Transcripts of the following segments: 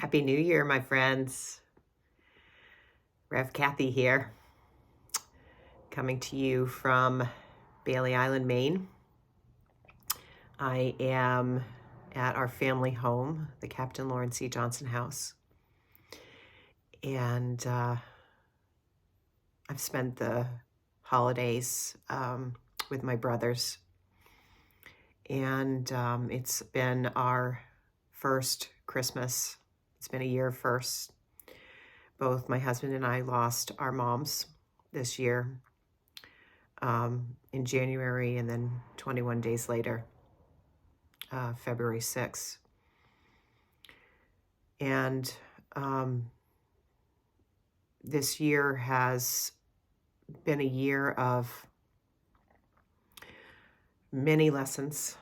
Happy New Year, my friends. Rev Kathy here, coming to you from Bailey Island, Maine. I am at our family home, the Captain Lawrence C. Johnson House. And I've spent the holidays with my brothers. And it's been our first Christmas. It's been a year first. Both my husband and I lost our moms this year in January, and then 21 days later, February 6th. And this year has been a year of many lessons,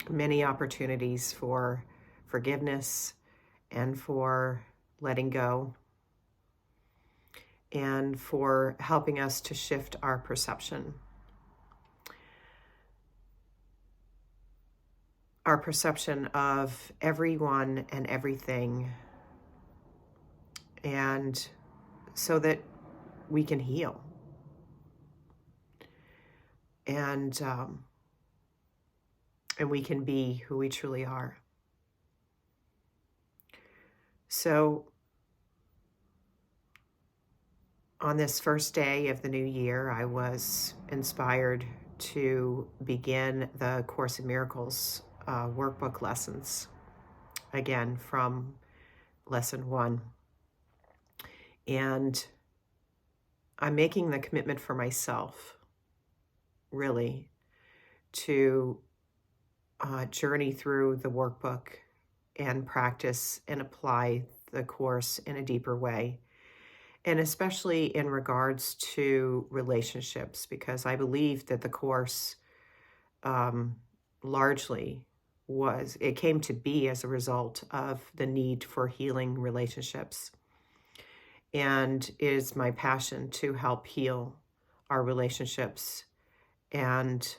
many opportunities for forgiveness and for letting go, and for helping us to shift our perception. Our perception of everyone and everything, and so that we can heal. And we can be who we truly are. So on this first day of the new year, I was inspired to begin the Course in Miracles workbook lessons, again from lesson 1. And I'm making the commitment for myself, really, to journey through the workbook and practice and apply the Course in a deeper way. And especially in regards to relationships, because I believe that the Course largely it came to be as a result of the need for healing relationships. And it is my passion to help heal our relationships. And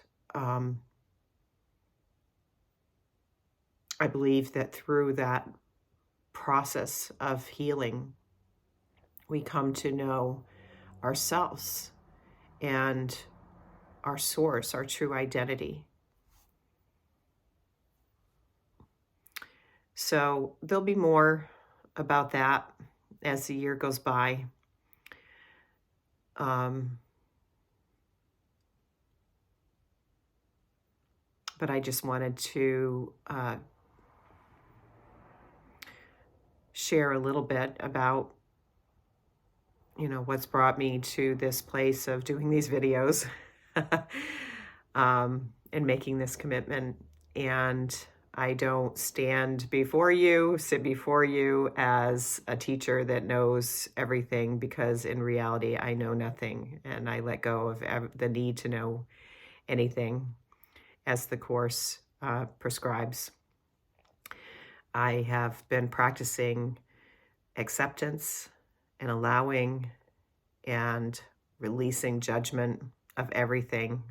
I believe that through that process of healing, we come to know ourselves and our source, our true identity. So there'll be more about that as the year goes by. But I just wanted to share a little bit about what's brought me to this place of doing these videos and making this commitment. And I don't sit before you as a teacher that knows everything, because in reality, I know nothing, and I let go of the need to know anything as the Course prescribes. I have been practicing acceptance and allowing and releasing judgment of everything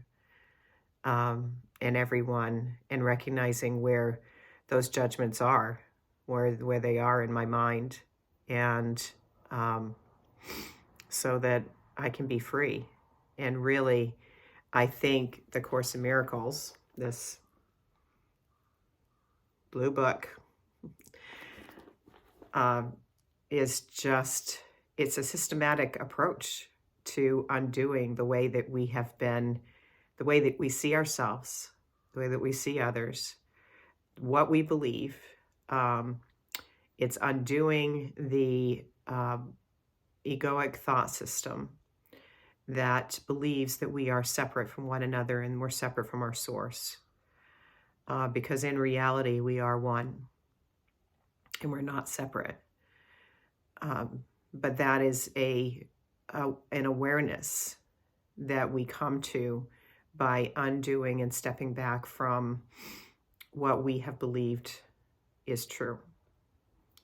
and everyone, and recognizing where those judgments are, where they are in my mind, and so that I can be free. And really, I think the Course in Miracles, this blue book, it's a systematic approach to undoing the way that we have been, the way that we see ourselves, the way that we see others, what we believe. It's undoing the egoic thought system that believes that we are separate from one another and we're separate from our source. Because in reality, we are one and we're not separate. But that is an awareness that we come to by undoing and stepping back from what we have believed is true,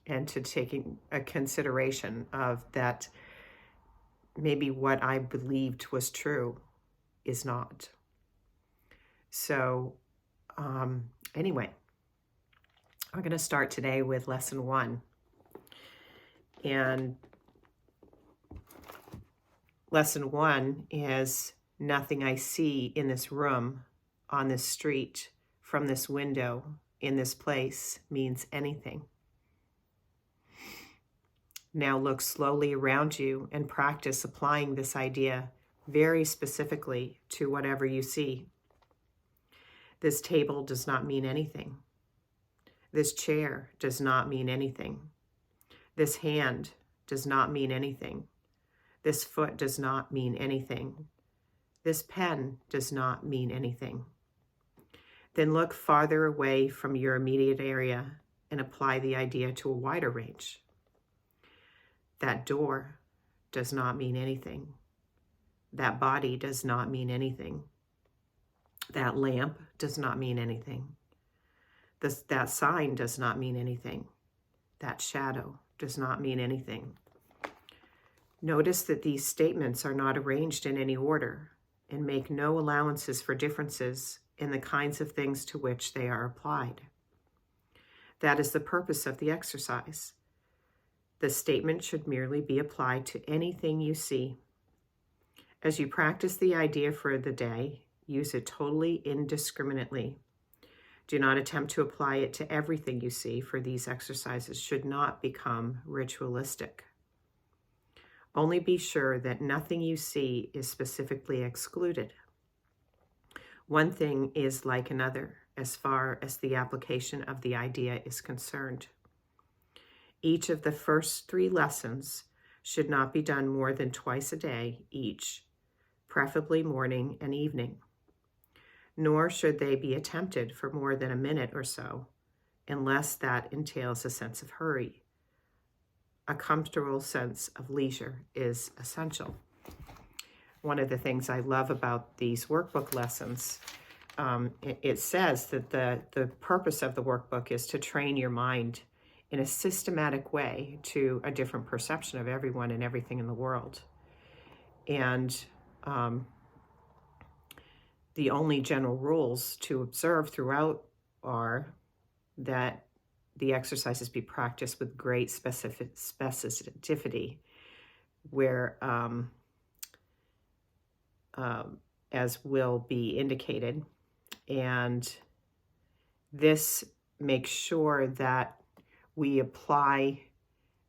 and to taking a consideration of that maybe what I believed was true is not. So anyway, I'm going to start today with lesson 1. And lesson 1 is nothing I see in this room, on this street, from this window, in this place means anything. Now look slowly around you and practice applying this idea very specifically to whatever you see. This table does not mean anything. This chair does not mean anything. This hand does not mean anything. This foot does not mean anything. This pen does not mean anything. Then look farther away from your immediate area and apply the idea to a wider range. That door does not mean anything. That body does not mean anything. That lamp does not mean anything. That sign does not mean anything. That shadow does not mean anything. Notice that these statements are not arranged in any order and make no allowances for differences in the kinds of things to which they are applied. That is the purpose of the exercise. The statement should merely be applied to anything you see. As you practice the idea for the day, use it totally indiscriminately. Do not attempt to apply it to everything you see, for these exercises should not become ritualistic. Only be sure that nothing you see is specifically excluded. One thing is like another as far as the application of the idea is concerned. Each of the first 3 lessons should not be done more than twice a day each, preferably morning and evening. Nor should they be attempted for more than a minute or so, unless that entails a sense of hurry. A comfortable sense of leisure is essential. One of the things I love about these workbook lessons, it says that the purpose of the workbook is to train your mind in a systematic way to a different perception of everyone and everything in the world. And the only general rules to observe throughout are that the exercises be practiced with great specificity, where, as will be indicated, and this makes sure that we apply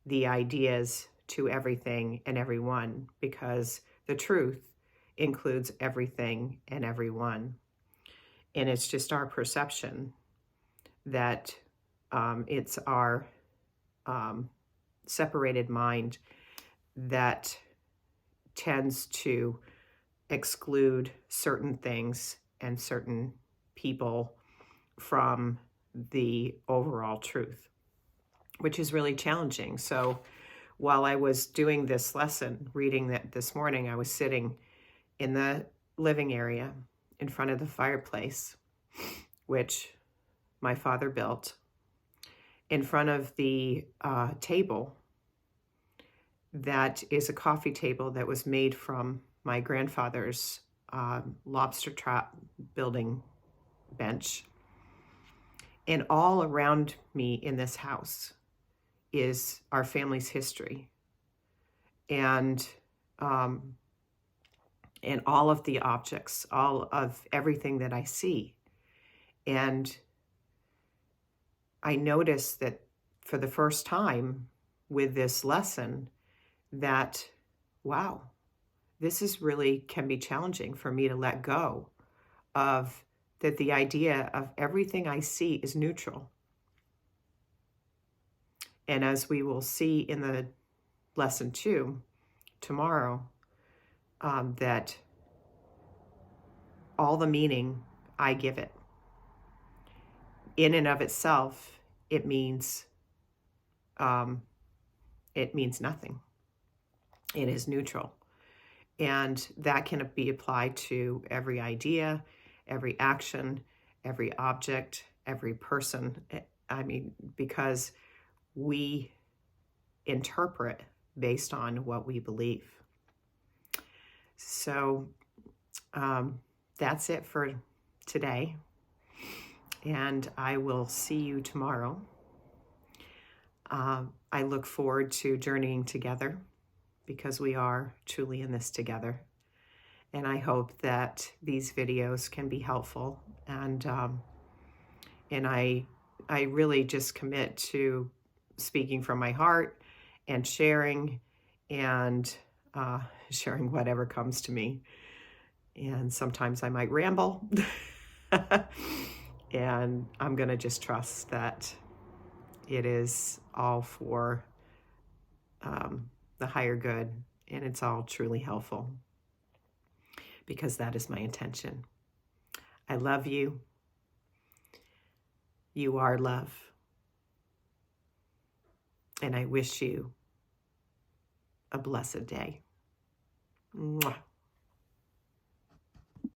the ideas to everything and everyone, because the truth includes everything and everyone. And it's just our perception that it's our separated mind that tends to exclude certain things and certain people from the overall truth, which is really challenging. So while I was doing this lesson, reading that this morning, I was sitting in the living area in front of the fireplace, which my father built, in front of the table that is a coffee table that was made from my grandfather's lobster trap building bench. And all around me in this house is our family's history. And all of the objects, all of everything that I see. And I noticed that for the first time with this lesson that, wow, this is really can be challenging for me to let go of that. The idea of everything I see is neutral. And as we will see in the lesson 2 tomorrow, that all the meaning I give it, in and of itself, it means nothing. It is neutral. And that can be applied to every idea, every action, every object, every person. I mean, because we interpret based on what we believe. So that's it for today. and I will see you tomorrow. I look forward to journeying together because we are truly in this together. And I hope that these videos can be helpful. And I really just commit to speaking from my heart and sharing sharing whatever comes to me. And sometimes I might ramble. And I'm going to just trust that it is all for the higher good, and it's all truly helpful, because that is my intention. I love you. You are love. And I wish you a blessed day. Mwah.